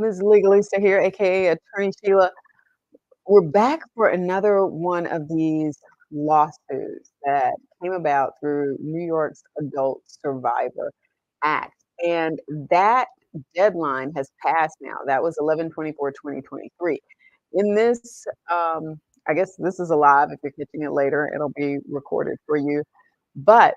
Ms Legalista here, aka Attorney Sheila. We're back for another one of these lawsuits that came about through New York's Adult Survivor Act. And that deadline has passed now. That was 11/24/2023. In this, I guess this is alive. If you're catching it later, it'll be recorded for you. But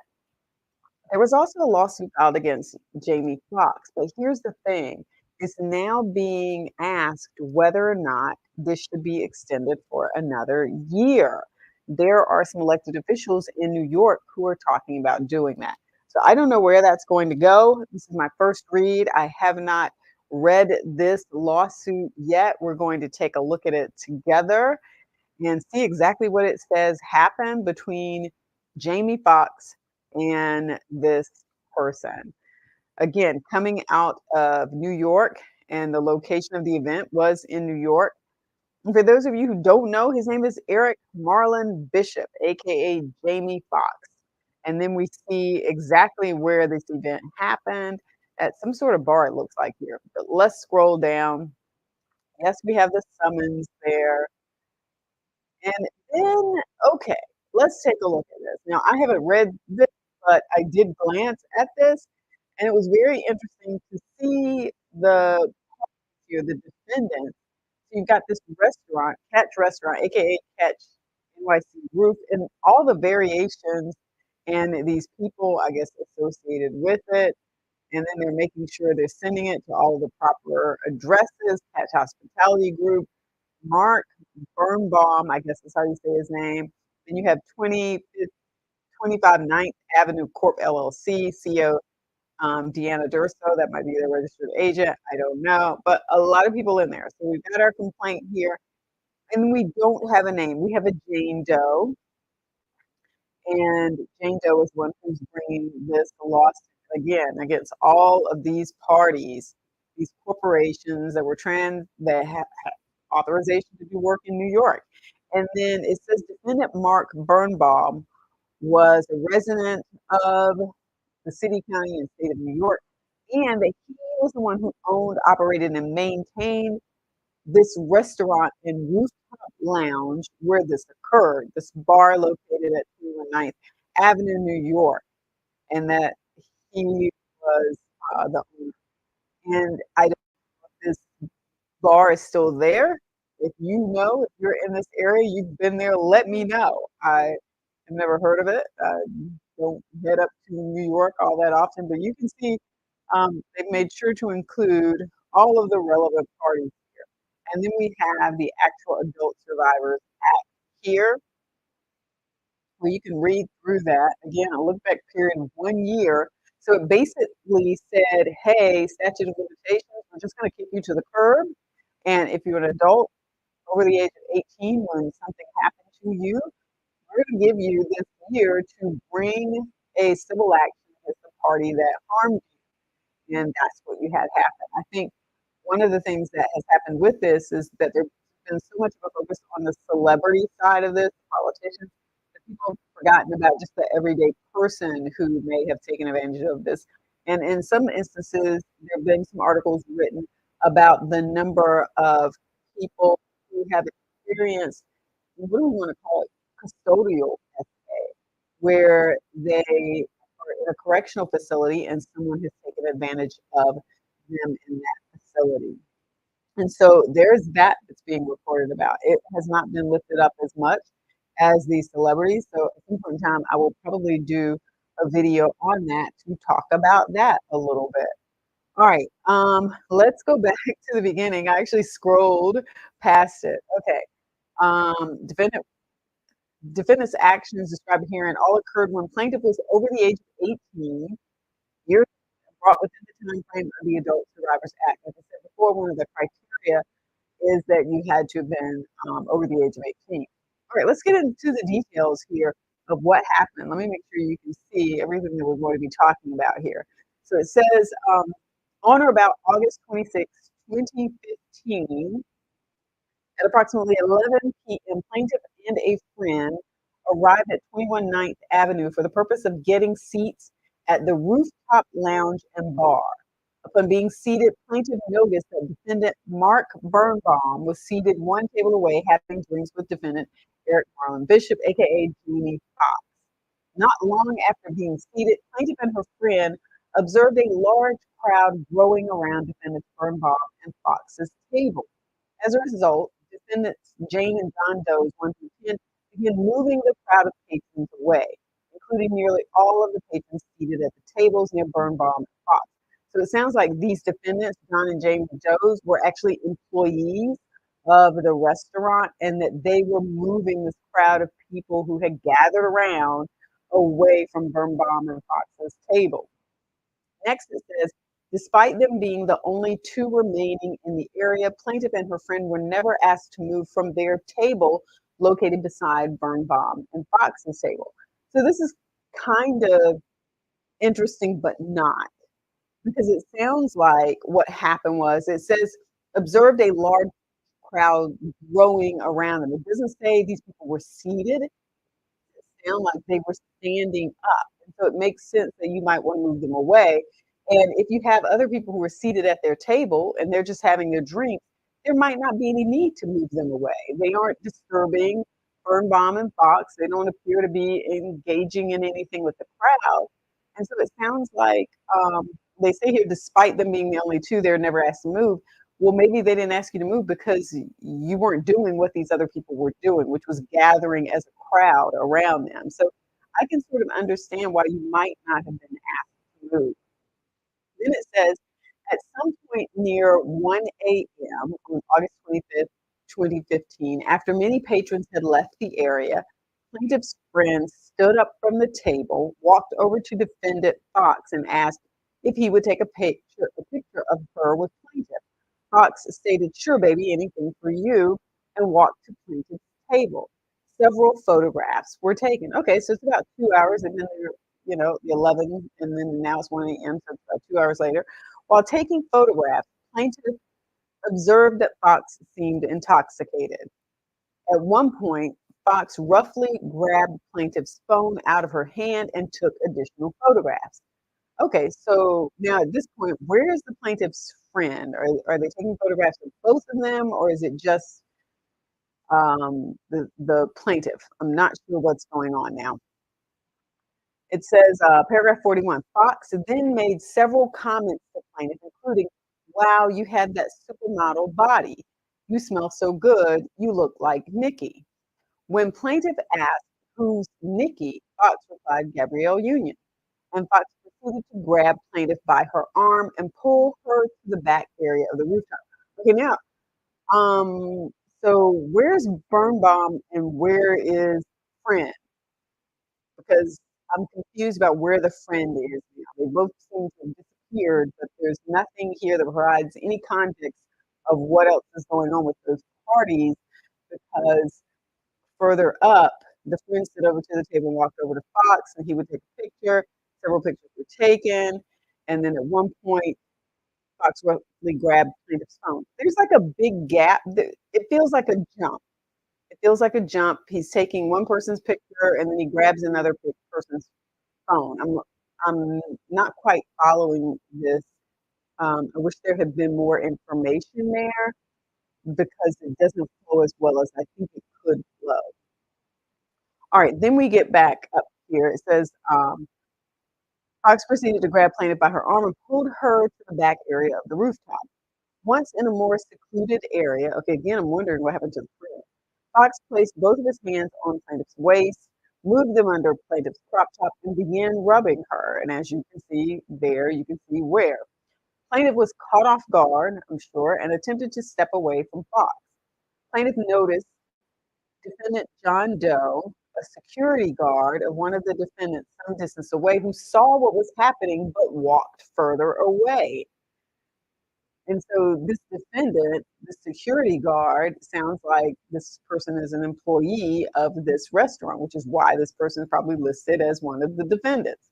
there was also a lawsuit filed against Jamie Foxx, but here's the thing. It's now being asked whether or not this should be extended for another year. There are some elected officials in New York who are talking about doing that. So I don't know where that's going to go. This is my first read. I have not read this lawsuit yet. We're going to take a look at it together and see exactly what it says happened between Jamie Foxx and this person. Again, coming out of New York, and the location of the event was in New York. And for those of you who don't know, his name is Eric Marlon Bishop, aka Jamie Foxx. And then we see exactly where this event happened at some sort of bar, it looks like here. But let's scroll down. Yes, we have the summons there. And then, okay, let's take a look at this. Now, I haven't read this, but I did glance at this, and it was very interesting to see the here, the defendants. So you've got this restaurant, Catch Restaurant, aka Catch NYC Roof, and all the variations and these people, I guess, associated with it. And then they're making sure they're sending it to all the proper addresses, Catch Hospitality Group, Mark Birnbaum, I guess is how you say his name. Then you have 25 Ninth Avenue Corp LLC, CEO Deanna Durso. That might be their registered agent. I don't know. But a lot of people in there. So we've got our complaint here. And we don't have a name. We have a Jane Doe. And Jane Doe is one who's bringing this lawsuit again against all of these parties, these corporations that were that have authorization to do work in New York. And then it says defendant Mark Birnbaum was a resident of the city, county, and state of New York, and that he was the one who owned, operated, and maintained this restaurant and rooftop lounge where this occurred, this bar located at 219th Avenue, New York, and that he was the owner. And I don't know if this bar is still there. If you know, if you're in this area, you've been there, let me know. I have never heard of it. I don't head up to New York all that often, but you can see they've made sure to include all of the relevant parties here. And then we have the actual Adult Survivors Act here, where you can read through that. Again, a look back period of 1 year. So it basically said, hey, statute of limitations, we're just going to kick you to the curb. And if you're an adult over the age of 18, when something happened to you, we're going to give you this year to bring a civil action against the party that harmed you. And that's what you had happen. I think one of the things that has happened with this is that there's been so much of a focus on the celebrity side of this, politicians, that people have forgotten about just the everyday person who may have taken advantage of this. And in some instances, there have been some articles written about the number of people who have experienced, what do we want to call it, custodial SA, where they are in a correctional facility and someone has taken advantage of them in that facility. And so there's that that's being reported about. It has not been lifted up as much as these celebrities. So at some point in time, I will probably do a video on that to talk about that a little bit. All right, let's go back to the beginning. I actually scrolled past it. Okay. Defendant's actions described herein all occurred when plaintiff was over the age of 18 years brought within the time frame of the Adult Survivors Act. As I said before, one of the criteria is that you had to have been over the age of 18. All right, let's get into the details here of what happened. Let me make sure you can see everything that we're going to be talking about here. So it says, on or about August 26, 2015, at approximately 11 p.m., plaintiff and a friend arrived at 21 Ninth Avenue for the purpose of getting seats at the Rooftop Lounge and Bar. Upon being seated, plaintiff noticed that defendant Mark Birnbaum was seated one table away having drinks with defendant Eric Marlon Bishop, aka Jeannie Foxx. Not long after being seated, plaintiff and her friend observed a large crowd growing around defendants Birnbaum and Fox's table. As a result, defendants Jane and John Doe's 1 through 10 began moving the crowd of patrons away, including nearly all of the patrons seated at the tables near Birnbaum and Fox. So it sounds like these defendants, John and Jane Doe's, were actually employees of the restaurant and that they were moving this crowd of people who had gathered around away from Birnbaum and Fox's table. Next, it says, despite them being the only two remaining in the area, plaintiff and her friend were never asked to move from their table located beside Birnbaum and Fox's table. So this is kind of interesting, but not, because it sounds like what happened was, it says, observed a large crowd growing around them. It doesn't say these people were seated. It sounds like they were standing up. And so it makes sense that you might want to move them away. And if you have other people who are seated at their table and they're just having their drink, there might not be any need to move them away. They aren't disturbing Birnbaum and Fox. They don't appear to be engaging in anything with the crowd. And so it sounds like they say here, despite them being the only two, they're never asked to move. Well, maybe they didn't ask you to move because you weren't doing what these other people were doing, which was gathering as a crowd around them. So I can sort of understand why you might not have been asked to move. Then it says, at some point near 1 a.m. on August 25th, 2015, after many patrons had left the area, plaintiff's friend stood up from the table, walked over to defendant Fox, and asked if he would take a picture of her with plaintiff. Fox stated, "Sure, baby, anything for you," and walked to plaintiff's table. Several photographs were taken. Okay, so it's about 2 hours, and then the 11, and then now it's 1 a.m., so it's about 2 hours later. While taking photographs, plaintiff observed that Fox seemed intoxicated. At one point, Fox roughly grabbed plaintiff's phone out of her hand and took additional photographs. Okay, so now at this point, where is the plaintiff's friend? Are they taking photographs of both of them, or is it just the plaintiff? I'm not sure what's going on now. It says, paragraph 41, Fox then made several comments to plaintiff, including, "Wow, you had that supermodel body. You smell so good. You look like Nikki." When plaintiff asked, "Who's Nikki?" Fox replied, "Gabrielle Union." And Fox proceeded to grab plaintiff by her arm and pull her to the back area of the rooftop. Okay, now, um, so where's Birnbaum and where is friend? Because I'm confused about where the friend is now. They both seem to have disappeared, but there's nothing here that provides any context of what else is going on with those parties, because further up, the friend stood over to the table and walked over to Fox, and he would take a picture. Several pictures were taken, and then at one point, Fox roughly grabbed plaintiff's phone. There's like a big gap. It feels like a jump. It feels like a jump. He's taking one person's picture, and then he grabs another person's phone. I'm not quite following this. I wish there had been more information there because it doesn't flow as well as I think it could flow. All right, then we get back up here. It says, Fox proceeded to grab plaintiff by her arm and pulled her to the back area of the rooftop. Once in a more secluded area, okay, again, I'm wondering what happened to the friend. Fox placed both of his hands on plaintiff's waist, moved them under plaintiff's crop top, and began rubbing her. And as you can see there, you can see where. Plaintiff was caught off guard, I'm sure, and attempted to step away from Fox. Plaintiff noticed defendant John Doe, a security guard of one of the defendants some distance away, who saw what was happening but walked further away. And so this defendant, the security guard, sounds like this person is an employee of this restaurant, which is why this person is probably listed as one of the defendants.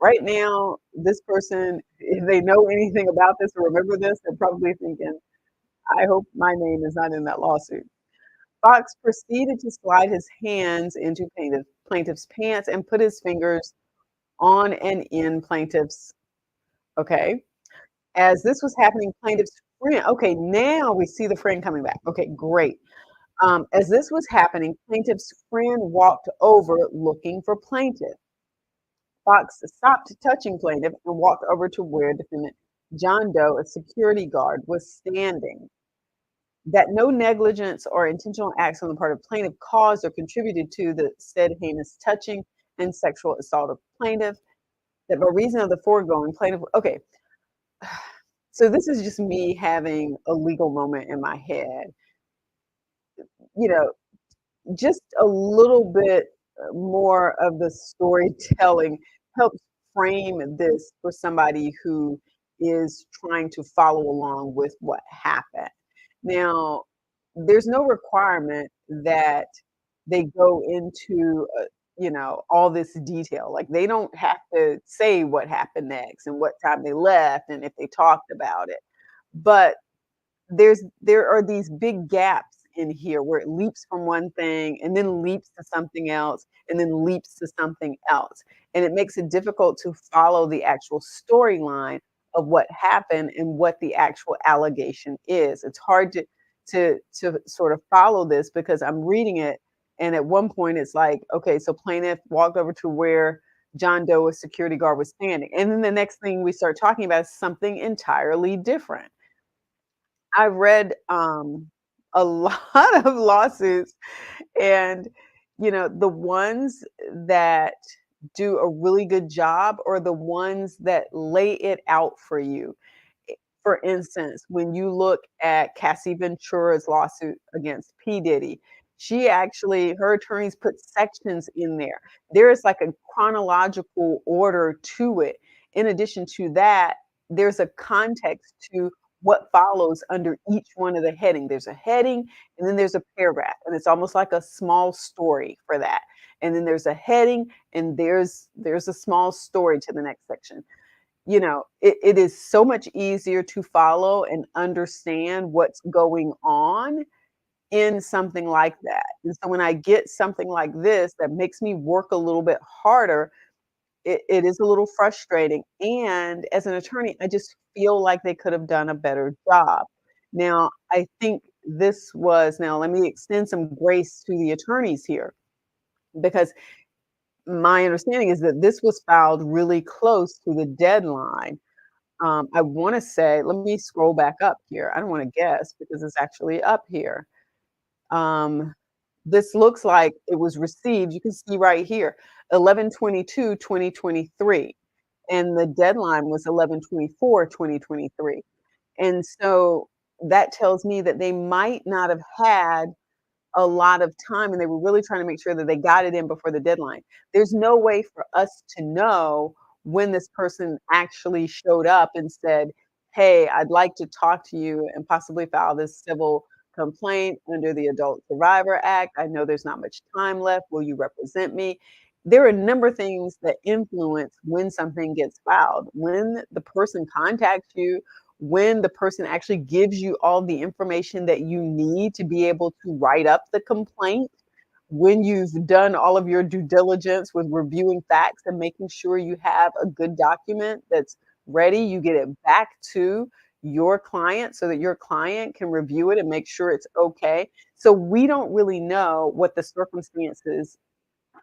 Right now, this person, if they know anything about this or remember this, they're probably thinking, I hope my name is not in that lawsuit. Fox proceeded to slide his hands into plaintiff's pants and put his fingers on and in plaintiff's, okay, As this was happening, plaintiff's friend, okay, now we see the friend coming back. Okay, great. As this was happening, plaintiff's friend walked over looking for plaintiff. Fox stopped touching plaintiff and walked over to where defendant John Doe, a security guard, was standing. That no negligence or intentional acts on the part of plaintiff caused or contributed to the said heinous touching and sexual assault of plaintiff. That by reason of the foregoing, plaintiff. Okay, so this is just me having a legal moment in my head. You know, just a little bit more of the storytelling helps frame this for somebody who is trying to follow along with what happened. Now, there's no requirement that they go into, all this detail. Like they don't have to say what happened next and what time they left and if they talked about it. But there are these big gaps in here where it leaps from one thing and then leaps to something else and then leaps to something else. And it makes it difficult to follow the actual storyline of what happened and what the actual allegation is. It's hard to sort of follow this because I'm reading it and at one point it's like, okay, so plaintiff walked over to where John Doe, a security guard, was standing. And then the next thing we start talking about is something entirely different. I read, a lot of lawsuits and, the ones that do a really good job are the ones that lay it out for you. For instance, when you look at Cassie Ventura's lawsuit against P. Diddy, her attorneys put sections in there. There is like a chronological order to it. In addition to that, there's a context to what follows under each one of the heading. There's a heading and then there's a paragraph, and it's almost like a small story for that. And then there's a heading and there's a small story to the next section. It is so much easier to follow and understand what's going on in something like that. And so when I get something like this that makes me work a little bit harder, it is a little frustrating. And as an attorney, I just feel like they could have done a better job. Now, I think now let me extend some grace to the attorneys here because my understanding is that this was filed really close to the deadline. I want to say, let me scroll back up here. I don't want to guess because it's actually up here. Um, this looks like it was received. You can see right here, 11/22/2023, and the deadline was 11/24/2023. And so that tells me that they might not have had a lot of time and they were really trying to make sure that they got it in before the deadline. There's no way for us to know when this person actually showed up and said, "Hey, I'd like to talk to you and possibly file this civil complaint under the Adult Survivor Act. I know there's not much time left. Will you represent me?" There are a number of things that influence when something gets filed. When the person contacts you, when the person actually gives you all the information that you need to be able to write up the complaint, when you've done all of your due diligence with reviewing facts and making sure you have a good document that's ready, you get it back to your client so that your client can review it and make sure it's okay. So we don't really know what the circumstances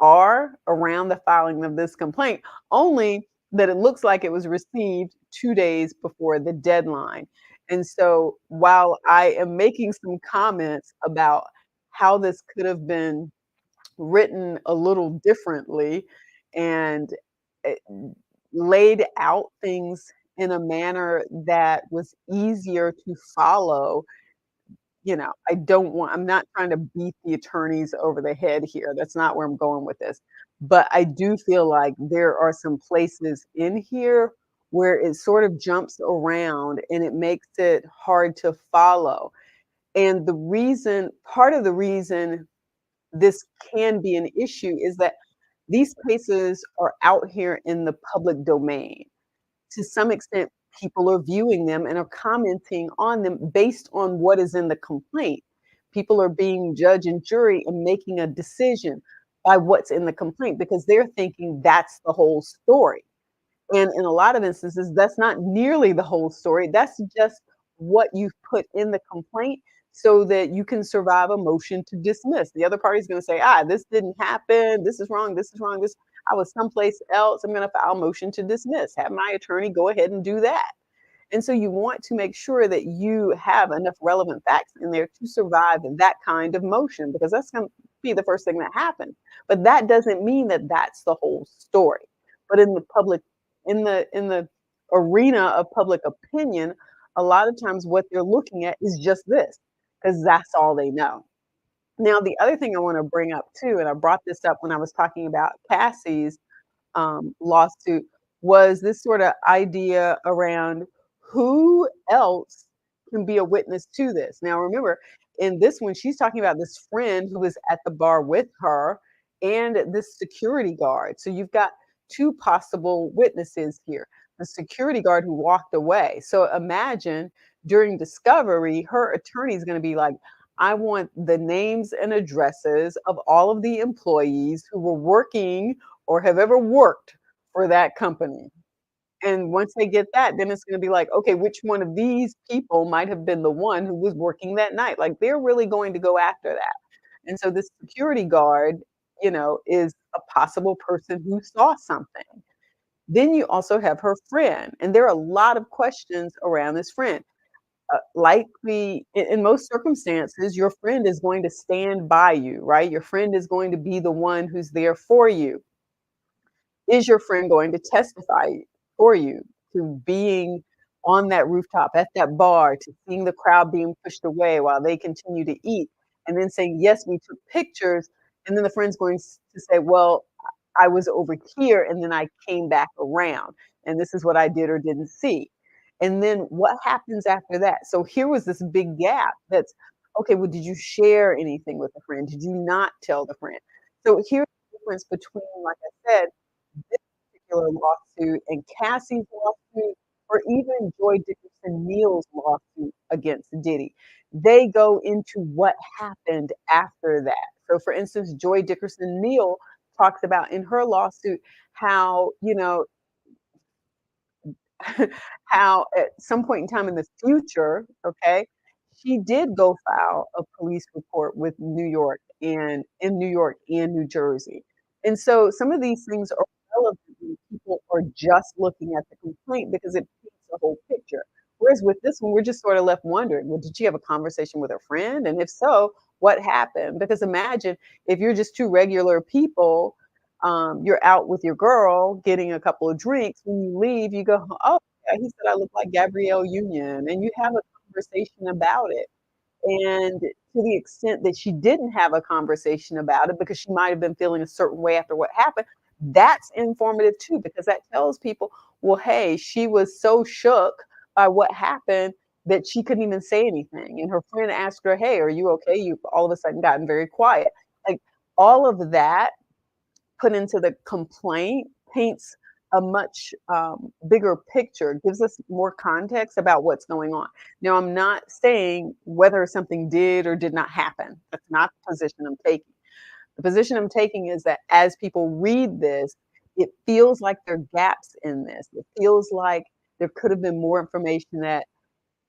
are around the filing of this complaint, only that it looks like it was received 2 days before the deadline. And so while I am making some comments about how this could have been written a little differently and eh, laid out things in a manner that was easier to follow, I'm not trying to beat the attorneys over the head here. That's not where I'm going with this. But I do feel like there are some places in here where it sort of jumps around and it makes it hard to follow. And part of the reason this can be an issue is that these cases are out here in the public domain. To some extent, people are viewing them and are commenting on them based on what is in the complaint. People are being judge and jury and making a decision by what's in the complaint because they're thinking that's the whole story. And in a lot of instances, that's not nearly the whole story. That's just what you've put in the complaint so that you can survive a motion to dismiss. The other party is going to say, this didn't happen. This is wrong. This is wrong. This, I was someplace else. I'm going to file a motion to dismiss. Have my attorney go ahead and do that. And so you want to make sure that you have enough relevant facts in there to survive that kind of motion, because that's going to be the first thing that happens. But that doesn't mean that that's the whole story. But in the public, in the arena of public opinion, a lot of times what they're looking at is just this, because that's all they know. Now, the other thing I want to bring up too, and I brought this up when I was talking about Cassie's lawsuit, was this sort of idea around who else can be a witness to this. Now, remember, in this one, she's talking about this friend who was at the bar with her and this security guard. So you've got two possible witnesses here. The security guard who walked away. So imagine during discovery, her attorney is going to be like, I want the names and addresses of all of the employees who were working or have ever worked for that company. And once they get that, then it's gonna be like, okay, which one of these people might have been the one who was working that night? Like, they're really going to go after that. And so this security guard, is a possible person who saw something. Then you also have her friend, and there are a lot of questions around this friend. Likely, in most circumstances, your friend is going to stand by you, right? Your friend is going to be the one who's there for you. Is your friend going to testify for you to being on that rooftop, at that bar, to seeing the crowd being pushed away while they continue to eat, and then saying, "Yes, we took pictures," and then the friend's going to say, "Well, I was over here, and then I came back around, and this is what I did or didn't see." And then what happens after that? So here was this big gap that's, okay, well, did you share anything with a friend? Did you not tell the friend? So here's the difference between, like I said, this particular lawsuit and Cassie's lawsuit, or even Joy Dickerson Neal's lawsuit against Diddy. They go into what happened after that. So, for instance, Joy Dickerson Neal talks about in her lawsuit how, how at some point in time in the future, okay, she did go file a police report with New York and in New York and New Jersey. And so some of these things are relevant when people are just looking at the complaint because it paints the whole picture. Whereas with this one, we're just sort of left wondering, well, did she have a conversation with her friend? And if so, what happened? Because imagine if you're just two regular people, you're out with your girl getting a couple of drinks. When you leave, you go, "Oh, yeah, he said I look like Gabrielle Union," and you have a conversation about it. And to the extent that she didn't have a conversation about it because she might have been feeling a certain way after what happened, that's informative too, because that tells people, well, hey, she was so shook by what happened that she couldn't even say anything. And her friend asked her, hey, are you okay? You've all of a sudden gotten very quiet. Like all of that put into the complaint paints a much bigger picture, gives us more context about what's going on. Now, I'm not saying whether something did or did not happen. That's not the position I'm taking. The position I'm taking is that as people read this, it feels like there are gaps in this. It feels like there could have been more information that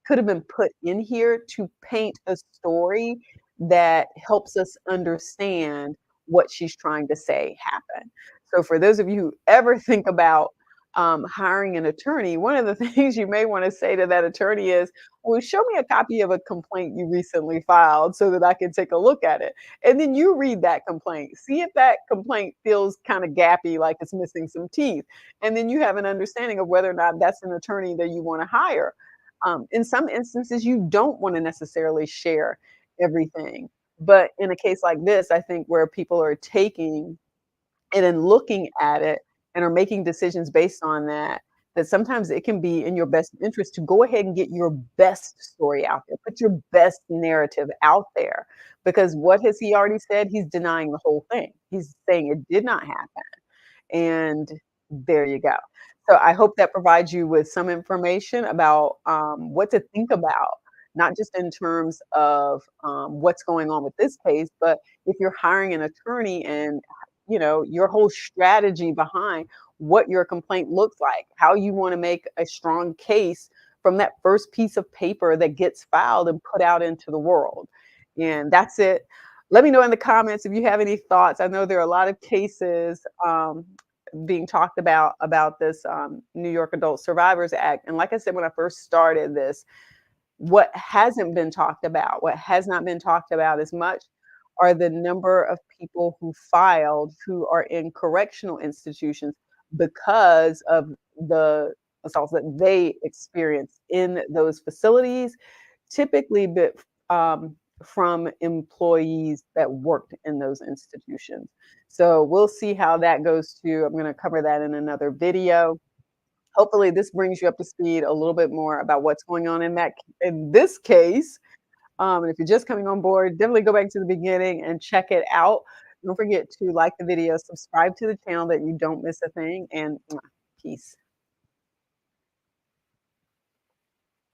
could have been put in here to paint a story that helps us understand what she's trying to say happened. So for those of you who ever think about hiring an attorney, one of the things you may want to say to that attorney is, well, show me a copy of a complaint you recently filed so that I can take a look at it. And then you read that complaint. See if that complaint feels kind of gappy, like it's missing some teeth. And then you have an understanding of whether or not that's an attorney that you want to hire. In some instances, you don't want to necessarily share everything. But in a case like this, I think where people are taking and then looking at it and are making decisions based on that, that sometimes it can be in your best interest to go ahead and get your best story out there, put your best narrative out there. Because what has he already said? He's denying the whole thing. He's saying it did not happen. And there you go. So I hope that provides you with some information about what to think about, not just in terms of what's going on with this case, but if you're hiring an attorney and your whole strategy behind what your complaint looks like, how you want to make a strong case from that first piece of paper that gets filed and put out into the world. And that's it. Let me know in the comments if you have any thoughts. I know there are a lot of cases being talked about this New York Adult Survivors Act. And like I said, when I first started this, what hasn't been talked about, what has not been talked about as much are the number of people who filed who are in correctional institutions because of the assaults that they experience in those facilities, typically from employees that worked in those institutions. So we'll see how that goes too. I'm going to cover that in another video. Hopefully this brings you up to speed a little bit more about what's going on in this case. And if you're just coming on board, definitely go back to the beginning and check it out. Don't forget to like the video, subscribe to the channel that you don't miss a thing, and peace.